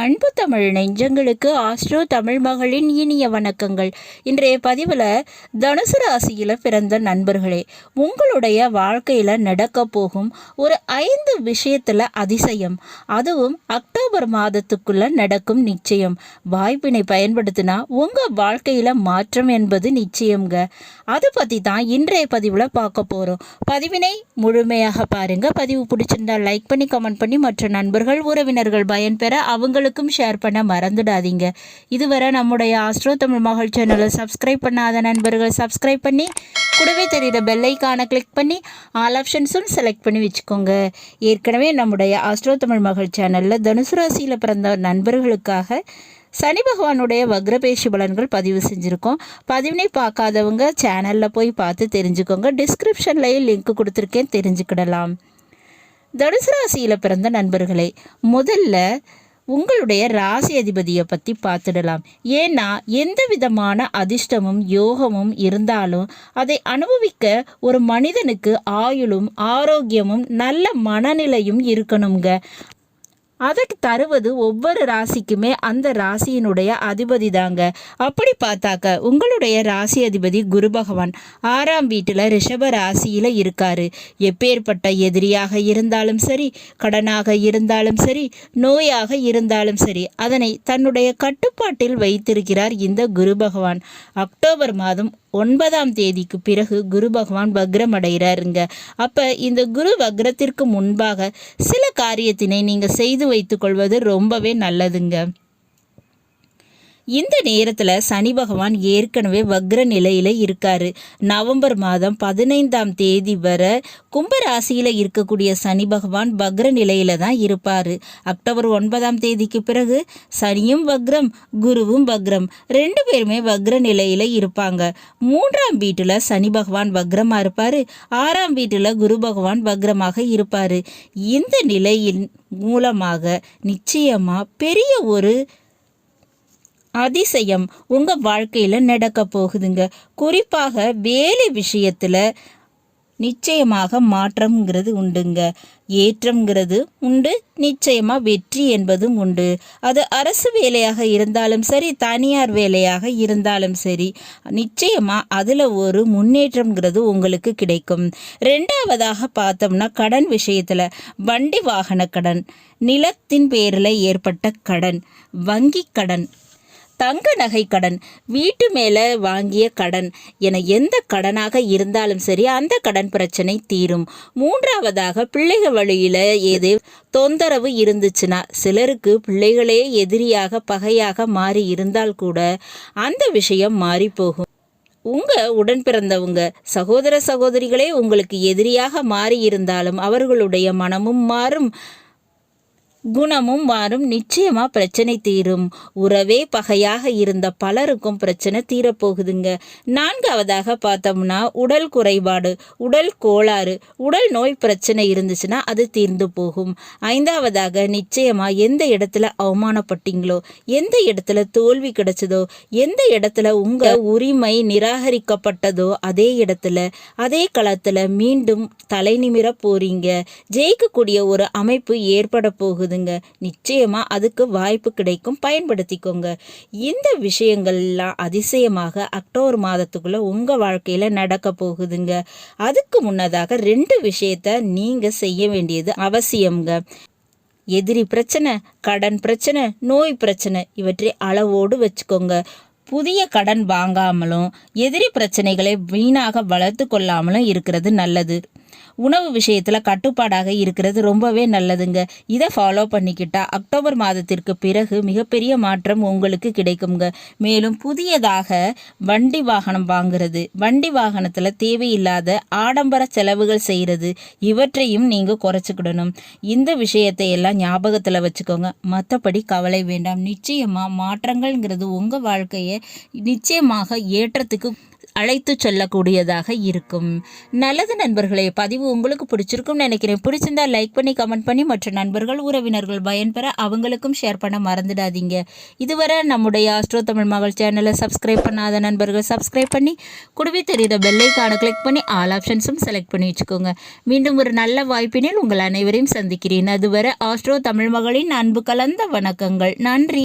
அன்பு தமிழ் நெஞ்சங்களுக்கு ஆஸ்ட்ரோ தமிழ் மகளின் இனிய வணக்கங்கள். இன்றைய பதிவில் தனுசு ராசியில் பிறந்த நண்பர்களே, உங்களுடைய வாழ்க்கையில் நடக்க போகும் ஒரு 5 விஷயத்தில் அதிசயம், அதுவும் அக்டோபர் மாதத்துக்குள்ள நடக்கும் நிச்சயம். வாய்ப்பினை பயன்படுத்தினா உங்கள் வாழ்க்கையில் மாற்றம் என்பது நிச்சயம்ங்க. அதை பற்றி தான் இன்றைய பதிவில் பார்க்க போகிறோம். பதிவினை முழுமையாக பாருங்க. பதிவு பிடிச்சிருந்தா லைக் பண்ணி கமெண்ட் பண்ணி மற்ற நண்பர்கள் உறவினர்கள் பயன்பெற அவங்களுக்கும் ஷேர் பண்ண மறந்துடாதீங்க. இதுவரை நம்முடைய ஆஸ்ட்ரோ தமிழ் மகள் சேனலை சப்ஸ்கிரைப் பண்ணாத நண்பர்கள் சப்ஸ்கிரைப் பண்ணி கூடவே தெரிகிற பெல்லைக்கான கிளிக் பண்ணி ஆல் ஆப்ஷன்ஸும் செலக்ட் பண்ணி வச்சுக்கோங்க. ஏற்கனவே நம்முடைய ஆஸ்ட்ரோ தமிழ் மகள் சேனலில் தனுசு ராசியில் பிறந்த நண்பர்களுக்காக சனி பகவானுடைய வக்ரபேஷி பலன்கள் பதிவு செஞ்சுருக்கோம். பதிவினை பார்க்காதவங்க சேனலில் போய் பார்த்து தெரிஞ்சுக்கோங்க. டிஸ்கிரிப்ஷன்லேயும் லிங்க் கொடுத்துருக்கேன், தெரிஞ்சுக்கிடலாம். தனுசு ராசியில் பிறந்த நண்பர்களே, முதல்ல உங்களுடைய ராசி அதிபதியை பற்றி பார்த்துடலாம். ஏன்னா எந்த விதமான அதிர்ஷ்டமும் யோகமும் இருந்தாலும் அதை அனுபவிக்க ஒரு மனிதனுக்கு ஆயுளும் ஆரோக்கியமும் நல்ல மனநிலையும் இருக்கணுங்க. அதற்கு தருவது ஒவ்வொரு ராசிக்குமே அந்த ராசியினுடைய அதிபதி தாங்க. அப்படி பார்த்தாக்க உங்களுடைய ராசி அதிபதி குரு பகவான் 6ஆம் வீட்டில் ரிஷப ராசியில் இருக்காரு. எப்பேற்பட்ட எதிரியாக இருந்தாலும் சரி, கடனாக இருந்தாலும் சரி, நோயாக இருந்தாலும் சரி, அதனை தன்னுடைய கட்டுப்பாட்டில் வைத்திருக்கிறார் இந்த குரு பகவான். அக்டோபர் மாதம் 9ஆம் தேதிக்கு பிறகு குரு பகவான் வக்ரம் அடைகிறாருங்க. அப்போ இந்த குரு வக்ரத்திற்கு முன்பாக சில காரியத்தினை நீங்கள் செய்து வைத்துக்கொள்வது ரொம்பவே நல்லதுங்க. இந்த நேரத்தில் சனி பகவான் ஏற்கனவே வக்ர நிலையில் இருக்காரு. நவம்பர் மாதம் 15ஆம் தேதி வரை கும்பராசியில் இருக்கக்கூடிய சனி பகவான் வக்ர நிலையில் தான் இருப்பார். அக்டோபர் 9ஆம் தேதிக்கு பிறகு சனியும் வக்ரம், குருவும் வக்ரம், 2 பேருமே வக்ர நிலையில் இருப்பாங்க. 3ஆம் வீட்டில் சனி பகவான் வக்ரமாக இருப்பார். 6ஆம் வீட்டில் குரு பகவான் வக்ரமாக இருப்பார். இந்த நிலையின் மூலமாக நிச்சயமாக பெரிய ஒரு அதிசயம் உங்கள் வாழ்க்கையில் நடக்க போகுதுங்க. குறிப்பாக வேலை விஷயத்தில் நிச்சயமாக மாற்றம்ங்கிறது உண்டுங்க. ஏற்றம்ங்கிறது உண்டு, நிச்சயமாக வெற்றி என்பதும் உண்டு. அது அரசு வேலையாக இருந்தாலும் சரி, தனியார் வேலையாக இருந்தாலும் சரி, நிச்சயமாக அதில் ஒரு முன்னேற்றம்ங்கிறது உங்களுக்கு கிடைக்கும். 2ஆவதாக பார்த்தோம்னா கடன் விஷயத்தில் வண்டி வாகன கடன், நிலத்தின் பேரில் ஏற்பட்ட கடன், வங்கி கடன், தங்க நகை கடன், வீட்டு மேலே வாங்கிய கடன் என எந்த கடனாக இருந்தாலும் சரி அந்த கடன் பிரச்சனை தீரும். 3ஆவதாக பிள்ளைகள் வழியில் ஏதே தொந்தரவு இருந்துச்சுன்னா, சிலருக்கு பிள்ளைகளே எதிரியாக பகையாக மாறி இருந்தால் கூட அந்த விஷயம் மாறி போகும். உங்கள் உடன் பிறந்தவங்க சகோதர சகோதரிகளே உங்களுக்கு எதிரியாக மாறி இருந்தாலும் அவர்களுடைய மனமும் மாறும், குணமும் மாறும். நிச்சயமாக பிரச்சனை தீரும். உறவே பகையாக இருந்த பலருக்கும் பிரச்சனை தீரப்போகுதுங்க. 4ஆவதாக பார்த்தோம்னா உடல் குறைபாடு, உடல் கோளாறு, உடல் நோய் பிரச்சனை இருந்துச்சுன்னா அது தீர்ந்து போகும். 5ஆவதாக நிச்சயமாக எந்த இடத்துல அவமானப்பட்டீங்களோ, எந்த இடத்துல தோல்வி கிடைச்சதோ, எந்த இடத்துல உங்கள் உரிமை நிராகரிக்கப்பட்டதோ அதே இடத்துல அதே களத்தில் மீண்டும் தலை நிமிர போறீங்க. ஜெயிக்கக்கூடிய ஒரு அமைப்பு ஏற்பட போகுது. நிச்சயமா அதுக்கு வாய்ப்பு கிடைக்கும், பயன்படுத்திக்கோங்க. இந்த விஷயங்கள்லாம் அதிசயமாக அக்டோபர் மாதத்துக்குள்ள உங்க வாழ்க்கையில நடக்க போகுதுங்க. அதுக்கு முன்னதாக 2 விஷயத்த நீங்க செய்ய வேண்டியது அவசியம்ங்க. எதிரி பிரச்சனை, கடன் பிரச்சனை, நோய் பிரச்சனை இவற்றை அளவோடு வச்சுக்கோங்க. புதிய கடன் வாங்காமலும் எதிரி பிரச்சனைகளை வீணாக வளர்த்து கொள்ளாமலும் இருக்கிறது நல்லது. உணவு விஷயத்தில் கட்டுப்பாடாக இருக்கிறது ரொம்பவே நல்லதுங்க. இதை ஃபாலோ பண்ணிக்கிட்டா அக்டோபர் மாதத்திற்கு பிறகு மிகப்பெரிய மாற்றம் உங்களுக்கு கிடைக்குங்க. மேலும் புதியதாக வண்டி வாகனம் வாங்குறது, வண்டி வாகனத்தில் தேவையில்லாத ஆடம்பர செலவுகள் செய்கிறது, இவற்றையும் நீங்கள் குறைச்சிக்கிடணும். இந்த விஷயத்தை எல்லாம் ஞாபகத்தில் வச்சுக்கோங்க. மற்றபடி கவலை வேண்டாம். நிச்சயமாக மாற்றங்கள்ங்கிறது உங்கள் வாழ்க்கையை நிச்சயமாக ஏற்றத்துக்கு அழைத்து செல்லக்கூடியதாக இருக்கும். நல்லது நண்பர்களே, பதிவு உங்களுக்கு பிடிச்சிருக்கும்னு நினைக்கிறேன். பிடிச்சிருந்தா லைக் பண்ணி கமெண்ட் பண்ணி மற்ற நண்பர்கள் உறவினர்கள் பயன்பெற அவங்களுக்கும் ஷேர் பண்ண மறந்துடாதீங்க. இதுவரை நம்முடைய ஆஸ்ட்ரோ தமிழ் மகள் சேனலை சப்ஸ்கிரைப் பண்ணாத நண்பர்கள் சப்ஸ்கிரைப் பண்ணி கூடவே தெரியுற பெல் ஐகானை கிளிக் பண்ணி ஆல் ஆப்ஷன்ஸும் செலக்ட் பண்ணி வச்சுக்கோங்க. மீண்டும் ஒரு நல்ல வாய்ப்பினில் உங்கள் அனைவரையும் சந்திக்கிறேன். அதுவரை ஆஸ்ட்ரோ தமிழ் மகளின் அன்பு கலந்த வணக்கங்கள். நன்றி.